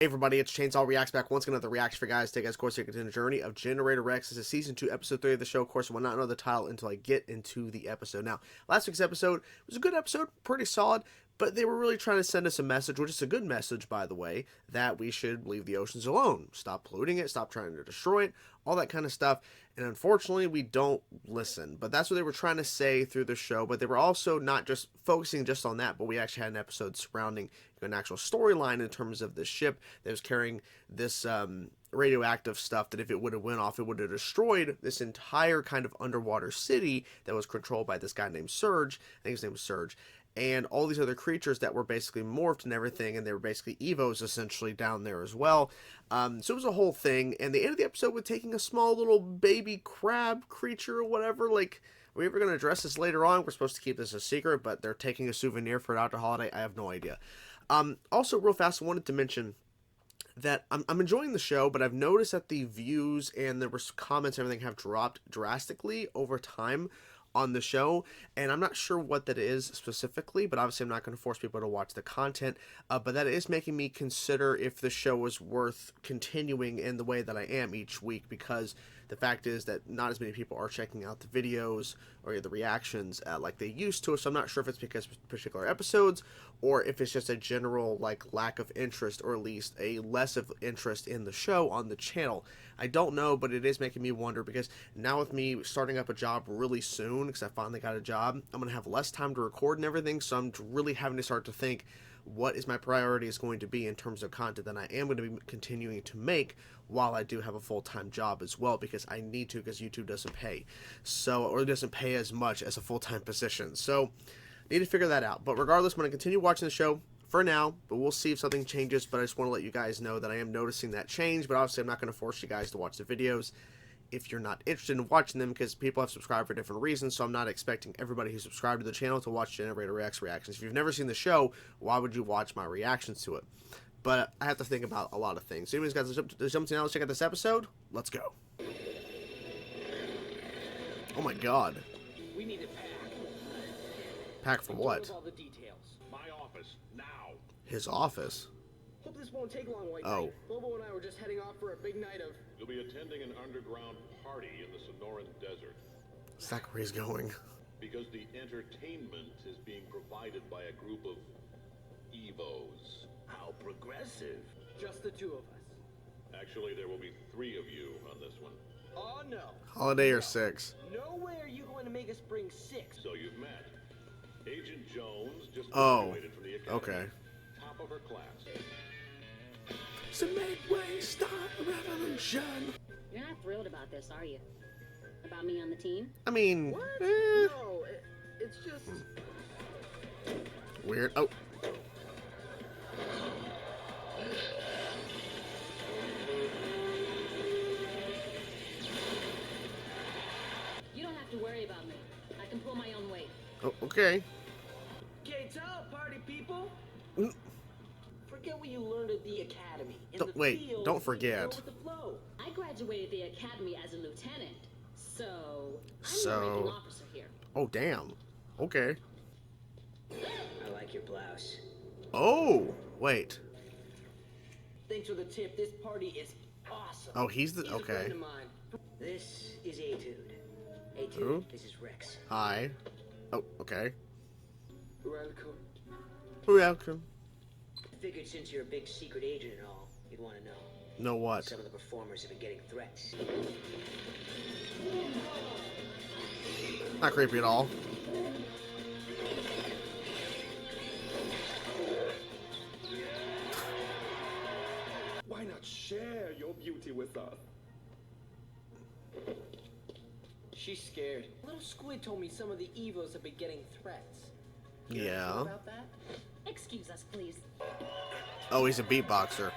Hey everybody, it's Chainsaw Reacts back once again with the reaction for guys. Take guys, of course, to continue the journey of Generator Rex. This is season 2, episode 3 of the show. Of course, I will not know the title until I get into the episode. Now, last week's episode was a good episode, pretty solid, but they were really trying to send us a message, which is a good message, by the way, that we should leave the oceans alone. Stop polluting it, stop trying to destroy it, all that kind of stuff. And unfortunately, we don't listen. But that's what they were trying to say through the show. But they were also not just focusing just on that, but we actually had an episode surrounding an actual storyline in terms of the ship that was carrying this radioactive stuff that if it would have went off, it would have destroyed this entire kind of underwater city that was controlled by this guy named Surge. I think his name was Surge. And all these other creatures that were basically morphed and everything, and they were basically Evos essentially down there as well. So it was a whole thing, and they ended the episode with taking a small little baby crab creature or whatever. Like, are we ever going to address this later on? We're supposed to keep this a secret, but they're taking a souvenir for Dr. Holiday. I have no idea. Also, real fast, I wanted to mention that I'm enjoying the show, but I've noticed that the views and the comments and everything have dropped drastically over time on the show, and I'm not sure what that is specifically, but obviously I'm not going to force people to watch the content, but that is making me consider if the show is worth continuing in the way that I am each week, because the fact is that not as many people are checking out the videos or the reactions like they used to, so I'm not sure if it's because of particular episodes or if it's just a general like lack of interest, or at least a less of interest in the show on the channel. I don't know, but it is making me wonder, because now with me starting up a job really soon, because I finally got a job, I'm going to have less time to record and everything, so I'm really having to start to think what is my priority is going to be in terms of content that I am going to be continuing to make while I do have a full-time job as well, because I need to, because YouTube doesn't pay, so, or it doesn't pay as much as a full-time position, so need to figure that out. But regardless, I'm going to continue watching the show for now, but we'll see if something changes. But I just want to let you guys know that I am noticing that change, but obviously I'm not going to force you guys to watch the videos if you're not interested in watching them, because people have subscribed for different reasons, so I'm not expecting everybody who's subscribed to the channel to watch Generator Reacts reactions. If you've never seen the show, why would you watch my reactions to it? But I have to think about a lot of things. So anyways, guys, let's jump to now. Let's check out this episode. Let's go. Oh my god. We need a pack. Pack for what? All the details. My office, now. His office? Hope this won't take long, White Oh. Knight. Bobo and I were just heading off for a big night of... You'll be attending an underground party in the Sonoran Desert. Is that where he's going? Because the entertainment is being provided by a group of Evos. How progressive. Just the two of us. Actually, there will be 3 of you on this one. Oh, no. Holiday or 6? No way are you going to make us bring 6. So you've met. Agent Jones just Oh, graduated from the academy. okay. Top of her class. So make way, start a revolution. You're not thrilled about this, are you? About me on the team? I mean, What? eh, No, it's just... weird. Oh. You don't have to worry about me. I can pull my own weight. Oh, okay. Gates out, party people! Mm. Forget what you learned at the academy. In Don't- the wait, field, don't you forget. go with the flow. I graduated the academy as a lieutenant, so I'm So- the ranking officer here. Oh, damn. Okay. I like your blouse. Oh, wait. Thanks for the tip. This party is awesome. Oh, he's the, He's a okay. friend of mine. This is Etude. Etude, Who? this is Rex. Hi. Oh, okay. Welcome. Welcome. I figured since you're a big secret agent and all, you'd want to know. Know what? Some of the performers have been getting threats. Not creepy at all. Why not share your beauty with us? She's scared. Little Squid told me some of the Evos have been getting threats. Yeah. About that? Excuse us, please. Oh, he's a beatboxer.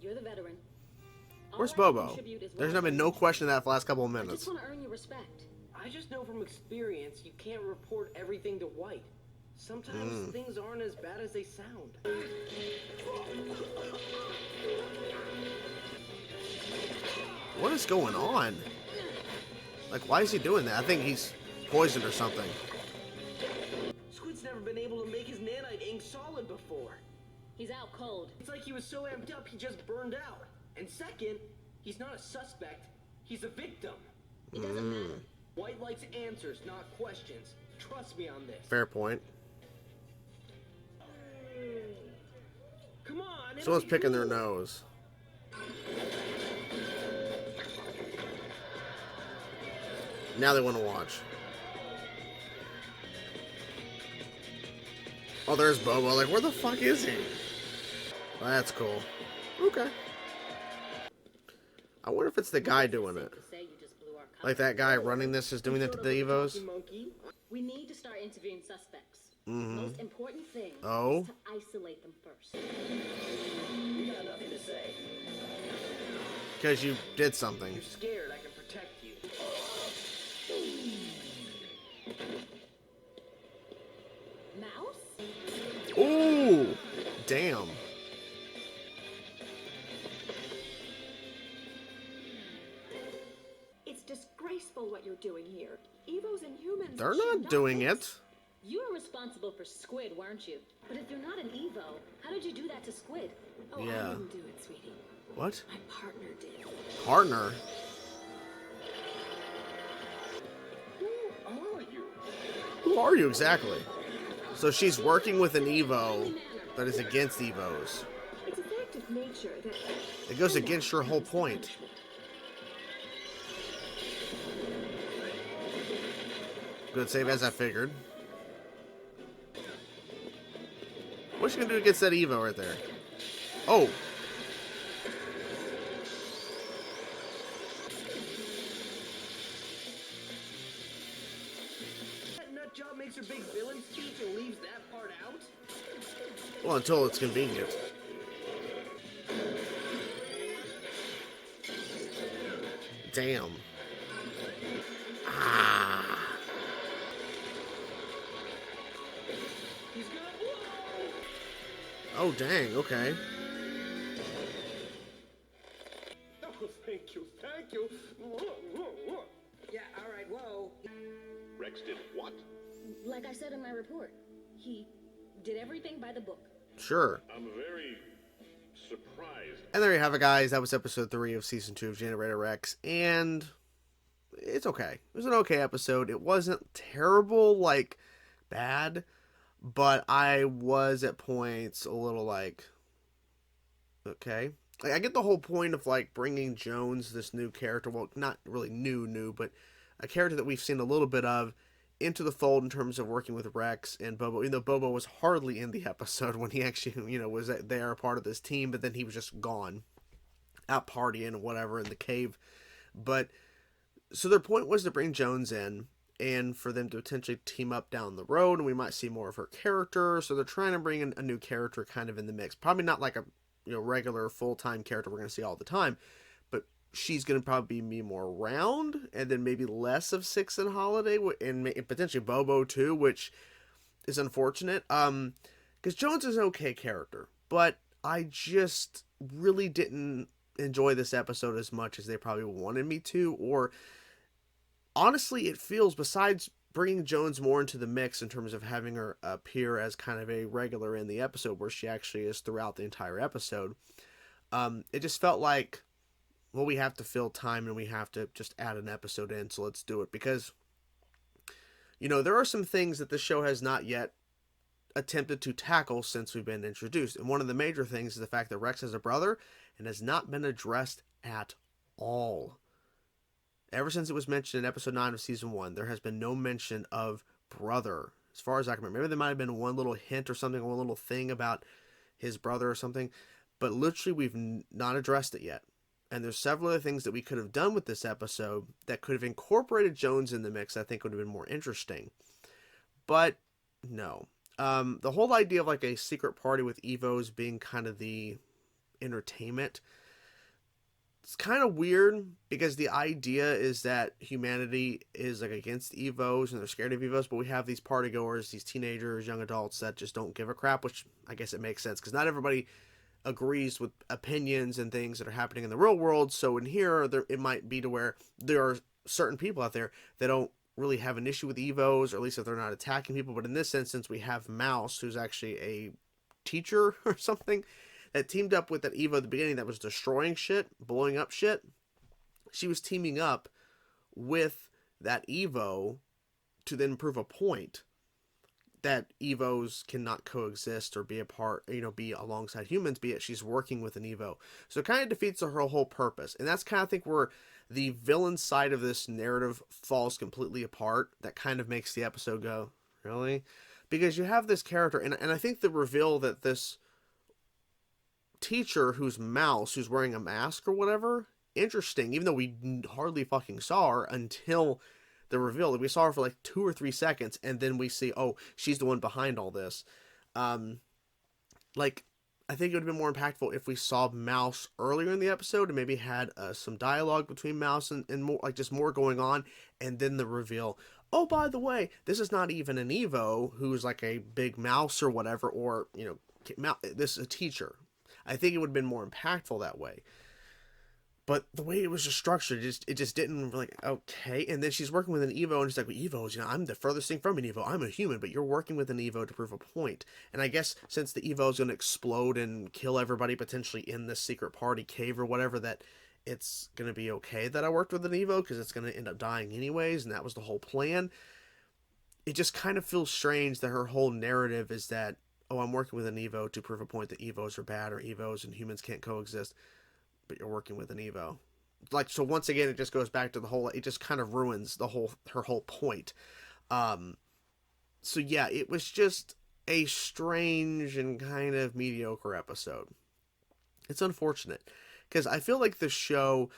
You're the veteran. All Where's I can Bobo? contribute is There's what I been no can. question of that for the last couple of I minutes. just want to earn your respect. I just know from experience you can't report everything to White. Sometimes things aren't as bad as they sound. What is going on? Like, why is he doing that? I think he's poisoned or something. Squid's never been able to make his nanite ink anything solid before. He's out cold. It's like he was so amped up he just burned out. And second, he's not a suspect, he's a victim. It doesn't matter. White likes answers, not questions. Trust me on this. Fair point. Come on. it'll Someone's be picking their cool. nose. Now they want to watch. Oh, there's Bobo. Like, where the fuck is he? Well, that's cool. Okay. I wonder if it's the guy doing it. To say you just blew our cover. Like that guy running this is doing that to the Evos. Talking monkey. We need to start interviewing suspects. Most important thing Oh? is to isolate them first. We got nothing to say. Because you did something. You're scared I can protect you. Mouse? Ooh! Damn. It's disgraceful what you're doing here. Evos and humans. They're should not doing mix. it. You were responsible for Squid, weren't you? But if you're not an Evo, how did you do that to Squid? Oh, Yeah. I didn't do it, sweetie. What? My partner did. Partner? Who are you? Who are you exactly? So she's working with an Evo that is against Evos. It's a fact of nature that. It goes against your whole point. Good save, as I figured. What's she gonna do against that Evo right there? Oh! That nut job makes her big villain speech and leaves that part out? Well, until it's convenient. Damn. Ah. He's gonna blow! Oh, dang, okay. Oh, thank you, thank you. Yeah, alright, whoa. Rex did what? Like I said in my report, he did everything by the book. Sure. I'm very surprised. And there you have it, guys. That was episode 3 of season 2 of Generator Rex, and it's okay. It was an okay episode. It wasn't terrible, like, bad, but I was at points a little like, okay. Like, I get the whole point of, like, bringing Jones, this new character, well, not really new, but a character that we've seen a little bit of, into the fold in terms of working with Rex and Bobo, even though Bobo was hardly in the episode when he actually, was there, part of this team, but then he was just gone, out partying and whatever in the cave. But, so their point was to bring Jones in, and for them to potentially team up down the road, and we might see more of her character, so they're trying to bring in a new character kind of in the mix. Probably not like a, regular full-time character we're going to see all the time, but she's going to probably be more around, and then maybe less of Six and Holiday, and potentially Bobo too, which is unfortunate. Because Jones is an okay character, but I just really didn't enjoy this episode as much as they probably wanted me to, or honestly, it feels, besides bringing Jones more into the mix in terms of having her appear as kind of a regular in the episode, where she actually is throughout the entire episode, it just felt like, well, we have to fill time and we have to just add an episode in, so let's do it. Because, there are some things that the show has not yet attempted to tackle since we've been introduced. And one of the major things is the fact that Rex has a brother and has not been addressed at all. Ever since it was mentioned in episode 9 of season 1, there has been no mention of brother, as far as I can remember. Maybe there might have been one little hint or something, one little thing about his brother or something, but literally we've not addressed it yet. And there's several other things that we could have done with this episode that could have incorporated Jones in the mix. I think would have been more interesting. But no. The whole idea of like a secret party with Evos being kind of the entertainment, it's kind of weird, because the idea is that humanity is like against Evos and they're scared of Evos, but we have these party goers, these teenagers, young adults that just don't give a crap, which I guess it makes sense, because not everybody agrees with opinions and things that are happening in the real world. So in here, it might be to where there are certain people out there that don't really have an issue with Evos, or at least if they're not attacking people. But in this instance, we have Mouse, who's actually a teacher or something, that teamed up with that Evo at the beginning that was destroying shit, blowing up shit. She was teaming up with that Evo to then prove a point that Evos cannot coexist or be a part, be alongside humans, be it she's working with an Evo. So it kind of defeats her whole purpose. And that's kind of, I think, where the villain side of this narrative falls completely apart. That kind of makes the episode go, really? Because you have this character, and I think the reveal that this teacher who's Mouse, who's wearing a mask or whatever, interesting, even though we hardly fucking saw her until the reveal. We saw her for like 2 or 3 seconds, and then we see, oh, she's the one behind all this. I think it would have been more impactful if we saw Mouse earlier in the episode and maybe had some dialogue between Mouse and more, like just more going on, and then the reveal, oh, by the way, this is not even an Evo who's like a big mouse or whatever, or, this is a teacher. I think it would have been more impactful that way. But the way it was just structured, it just didn't like, okay. And then she's working with an Evo, and she's like, well, Evos, I'm the furthest thing from an Evo. I'm a human, but you're working with an Evo to prove a point. And I guess since the Evo is going to explode and kill everybody potentially in this secret party cave or whatever, that it's going to be okay that I worked with an Evo, because it's going to end up dying anyways, and that was the whole plan. It just kind of feels strange that her whole narrative is that, oh, I'm working with an Evo to prove a point that Evos are bad, or Evos and humans can't coexist, but you're working with an Evo. Like, so once again, it just goes back to the whole, it just kind of ruins her whole point. So yeah, it was just a strange and kind of mediocre episode. It's unfortunate, because I feel like the show,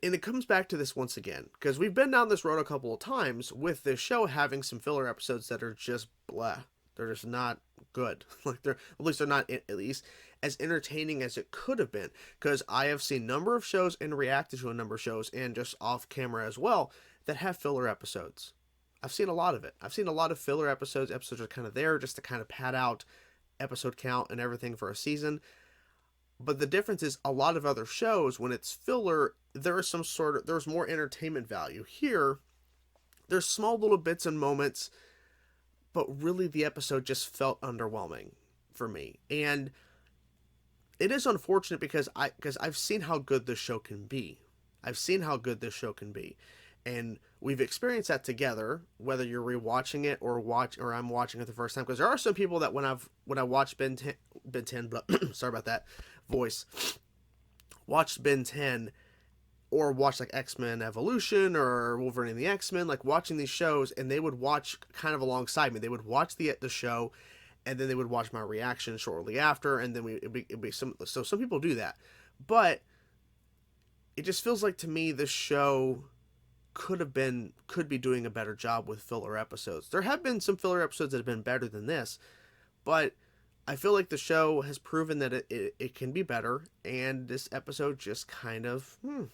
and it comes back to this once again, because we've been down this road a couple of times with this show having some filler episodes that are just blah. They're just not good. Like, at least they're not at least as entertaining as it could have been. Because I have seen a number of shows and reacted to a number of shows, and just off camera as well, that have filler episodes. I've seen a lot of it. I've seen a lot of filler episodes. Episodes are kind of there just to kind of pad out episode count and everything for a season. But the difference is, a lot of other shows, when it's filler, there's more entertainment value. Here, there's small little bits and moments, but really the episode just felt underwhelming for me. And it is unfortunate, because I've seen how good this show can be. And we've experienced that together, whether you're rewatching it or I'm watching it the first time. Because there are some people that when I watched Ben 10, but sorry about that voice, watched Ben 10, or watch like X-Men Evolution or Wolverine and the X-Men, like watching these shows, and they would watch kind of alongside me. They would watch the show, and then they would watch my reaction shortly after, and then it'd be some people do that. But it just feels like, to me, this show could be doing a better job with filler episodes. There have been some filler episodes that have been better than this, but I feel like the show has proven that it can be better, and this episode just kind of, and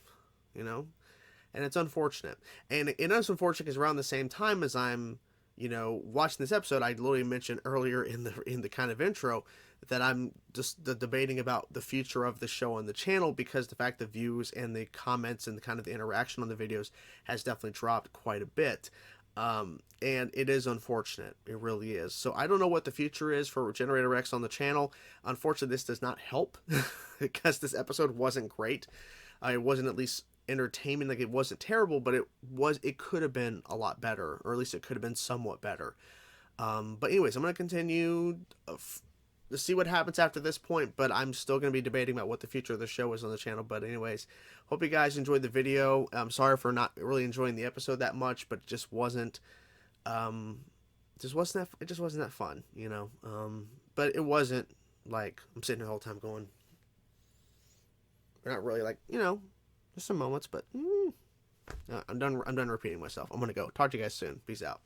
it's unfortunate. And it's unfortunate because around the same time as I'm, watching this episode, I literally mentioned earlier in the kind of intro that I'm just debating about the future of the show on the channel, because the fact the views and the comments and the kind of the interaction on the videos has definitely dropped quite a bit. And it is unfortunate. It really is. So I don't know what the future is for Generator Rex on the channel. Unfortunately, this does not help because this episode wasn't great. It wasn't at least entertainment. Like, it wasn't terrible, but it could have been a lot better, or at least it could have been somewhat better. But anyways, I'm going to continue to see what happens after this point, but I'm still going to be debating about what the future of the show is on the channel. But anyways, hope you guys enjoyed the video. I'm sorry for not really enjoying the episode that much, but it just wasn't that fun, but it wasn't like I'm sitting here the whole time going, we're not really like, there's some moments, but I'm done repeating myself. I'm going to go. Talk to you guys soon. Peace out.